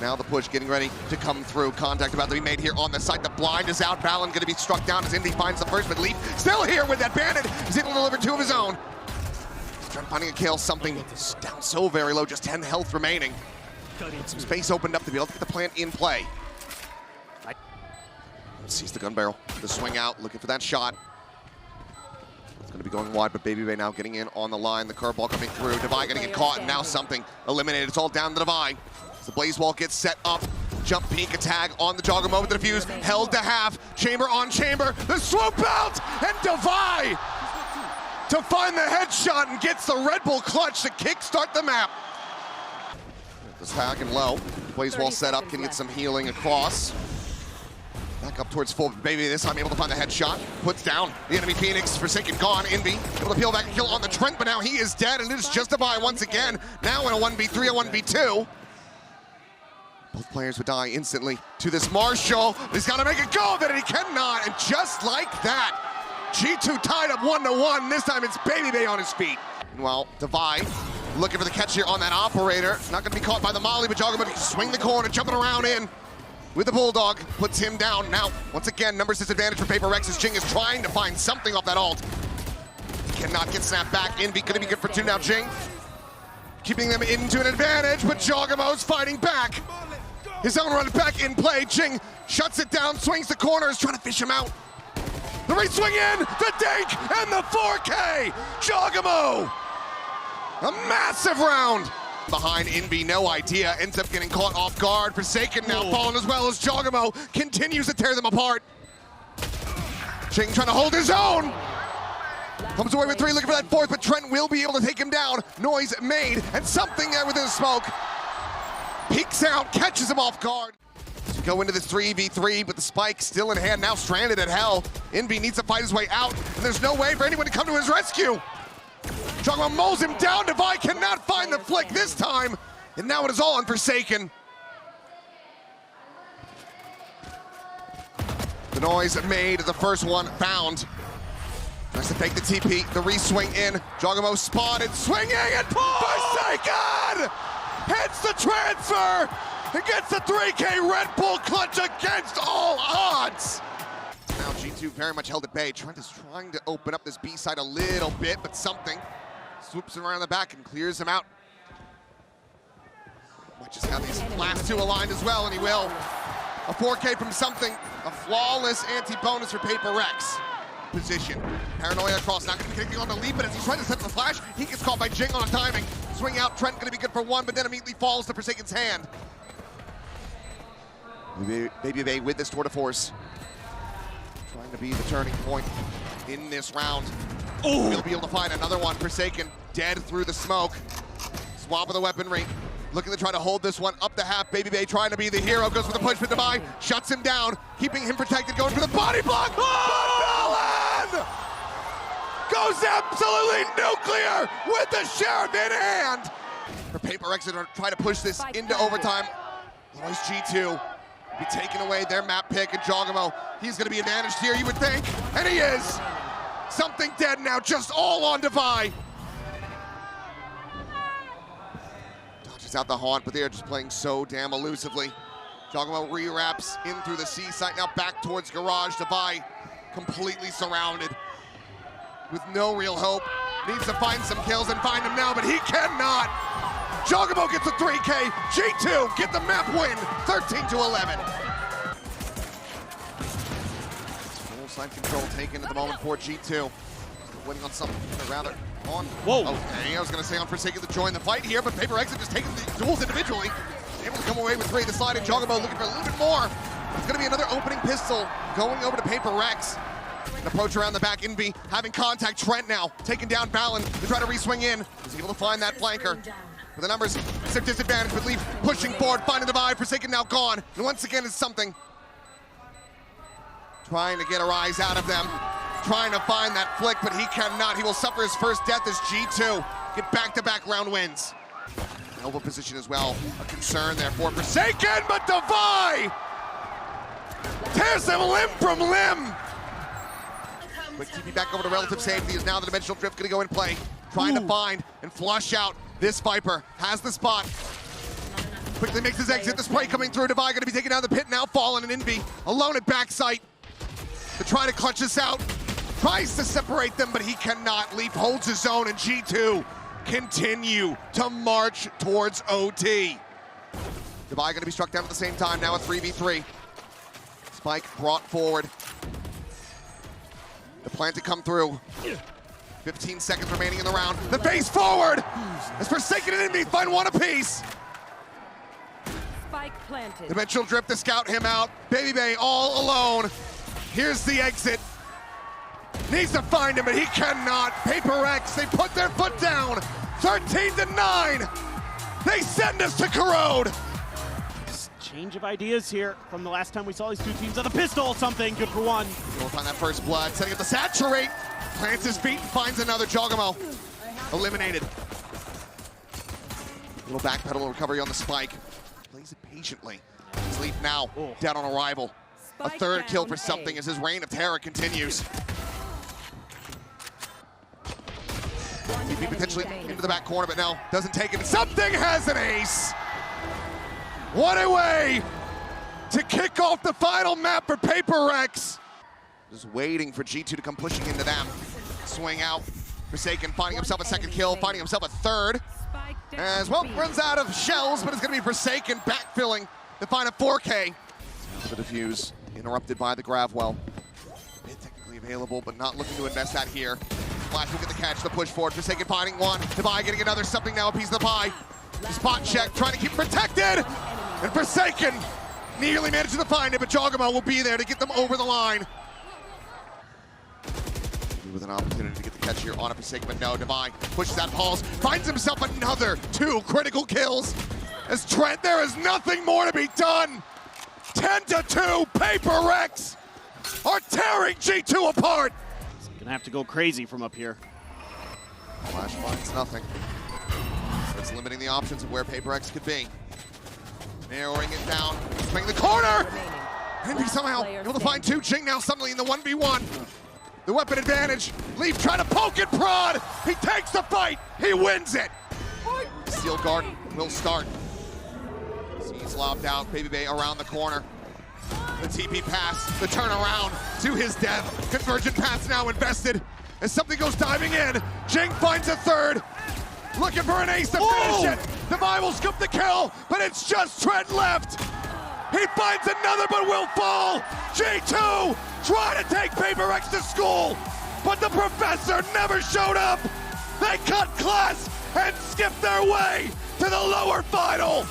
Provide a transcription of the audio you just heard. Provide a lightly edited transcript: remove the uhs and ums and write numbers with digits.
Now the push getting ready to come through. Contact about to be made here on the site. The blind is out. Balon going to be struck down as Indy finds the first, but Leaf still here with that bandit. He's able to deliver two of his own. Trying to finding a kill, something down so very low, just 10 health remaining. Some space opened up to be able to get the plant in play. Sees the gun barrel, the swing out, looking for that shot. It's going to be going wide, but Baby Bay now getting in on the line. The curveball coming through. Devi going to get caught, and now something eliminated. It's all down to Devi. As the blaze wall gets set up, jump peek attack on the jogger moment, the defuse, held to half. Chamber on chamber, the swoop out, and Devi to find the headshot and gets the Red Bull clutch to kickstart the map. This hack and low. Blaze wall set up, can get some healing across. Back up towards full. Baby this time able to find the headshot. Puts down the enemy Phoenix. Forsaken gone. Envy able to peel back and kill on the Trent, but now he is dead, and it is just Devi once again. Now in a 1v3, a 1v2. Both players would die instantly to this Marshall. He's got to make a go of it, and he cannot. And just like that, G2 tied up 1-1. This time it's Baby Bay on his feet. Meanwhile, Devi looking for the catch here on that operator. Not going to be caught by the Molly, but Jogger can swing the corner, jumping around in with the Bulldog. Puts him down. Now, once again, numbers disadvantage for PRX as Jing is trying to find something off that ult. Cannot get snapped back. Envy going to be good for two now, Jing. Keeping them into an advantage, but Jogamo's fighting back. His own run back in play. Jing shuts it down, swings the corners, trying to fish him out. The re-swing in, the dink, and the 4K! Jogamo! A massive round! Behind Envy, no idea, ends up getting caught off guard. Forsaken now falling as well as Jogamo continues to tear them apart. Jing trying to hold his own! Comes away with three, looking for that fourth, but Trent will be able to take him down. Noise made, and something there within the smoke. Peeks out, catches him off guard. So go into this 3v3, but the spike still in hand, now stranded at hell. Envy needs to fight his way out, and there's no way for anyone to come to his rescue. Jogamo mows him down. Devi cannot find the flick this time, and now it is all on Forsaken. The noise made, the first one found. Tries to fake the TP, the re-swing in. Jogamo spotted, swinging, and Forsaken hits the transfer and gets the 3K Red Bull clutch against all odds. Now G2 very much held at bay. Trent is trying to open up this B side a little bit, but something swoops him around the back and clears him out. Watches how these last two aligned as well, and he will. A 4K from something, a flawless anti-bonus for PRX. Position. Paranoia across, not going to be connecting on the lead, but as he's trying to set the flash, he gets caught by Jing on timing. Swing out, Trent going to be good for one, but then immediately falls to Forsaken's hand. Baby Bay with this tour de force. Trying to be the turning point in this round. Oh, he'll be able to find another one. Forsaken dead through the smoke. Swap of the weaponry. Looking to try to hold this one up the half. Baby Bay trying to be the hero. Goes for the push for Devi. Shuts him down. Keeping him protected. Going for the body block. Oh! Balon goes absolutely nuclear with the sheriff in hand. For PRX to try to push this into overtime. Otherwise G2 be taking away their map pick, and Jogamo, he's going to be advantaged here, you would think. And he is. Something dead now, just all on Devi. Dodges out the haunt, but they're just playing so damn elusively. Jogamo re-wraps in through the C site, now back towards garage. Devi completely surrounded with no real hope. Needs to find some kills and find him now, but he cannot. Jogamo gets a 3K. G2 get the map win, 13-11. Full side control taken at the moment for G2. Winning on something, rather on. Whoa. Okay, I was going to say on Forsaken to join the fight here, but PRX have just taken the duels individually. Able to come away with three. The sliding Jogamo looking for a little bit more. It's going to be another opening pistol going over to PRX. An approach around the back, Envy having contact. Trent now taking down Balon to try to re-swing in. He's able to find that flanker. But the numbers, it's a disadvantage, but Leaf pushing forward, finding Devi. Forsaken now gone. And once again, it's something. Trying to get a rise out of them. Trying to find that flick, but he cannot. He will suffer his first death as G2 get back-to-back round wins. Elbow position as well, a concern there for Forsaken, but Devi tears him limb from limb. Quick TP back over to relative safety is now the dimensional drift going to go in play. Trying to find and flush out this Viper. Has the spot. Quickly makes his exit. The spray coming through. Devi going to be taken down the pit now. Fallen and Envy alone at backside. To try to clutch this out. Tries to separate them, but he cannot. Leaf holds his own, and G2 continue to march towards OT. Devi going to be struck down at the same time. Now a 3v3. Spike brought forward. The plant to come through. 15 seconds remaining in the round. The face forward! As Forsaken and Envy find one apiece. Spike planted. Dimensional Drift to scout him out. Baby Bay all alone. Here's the exit. Needs to find him, but he cannot. PRX, they put their foot down. 13-9. They send us to corrode. Change of ideas here from the last time we saw these two teams on the pistol. Something good for one. He'll find that first blood, setting up the saturate. Plants his feet and finds another. Jogamo eliminated. Little backpedal recovery on the spike. Plays it patiently. Sleep now, down on arrival. A third kill for something as his reign of terror continues. TP potentially into the back corner, but no, doesn't take it. Something has an ace. What a way to kick off the final map for PRX. Just waiting for G2 to come pushing into them. Swing out. Forsaken finding himself a second kill, finding himself a third. As well, runs out of shells, but it's going to be Forsaken backfilling to find a 4K. The defuse interrupted by the Gravwell. Bit technically available, but not looking to invest that here. Flash will get the catch, the push forward. Forsaken finding one. Devi getting another, something now, a piece of the pie. The spot check, trying to keep protected. And Forsaken nearly managed to find it, but Jogamo will be there to get them over the line. With an opportunity to get the catch here on a Forsaken, but no, Devi pushes that pulse, finds himself another 2 critical kills. As Trent, there is nothing more to be done. 10-2, PRX are tearing G2 apart. Gonna have to go crazy from up here. Flash finds nothing. It's limiting the options of where PRX could be. Narrowing it down, swing the corner! Envy somehow able to find 2. Jing now suddenly in the 1v1. The weapon advantage. Leaf trying to poke and prod. He takes the fight. He wins it. Steel guard will start. He's lobbed out. Baby Bay around the corner. The TP pass, the turnaround to his death. Convergent pass now invested. As something goes diving in, Jing finds a third. Looking for an ace to finish it. Devi will scoop the kill, but it's just Trent left. He finds another, but will fall. G2 trying to take PRX to school, but the professor never showed up. They cut class and skipped their way to the lower final.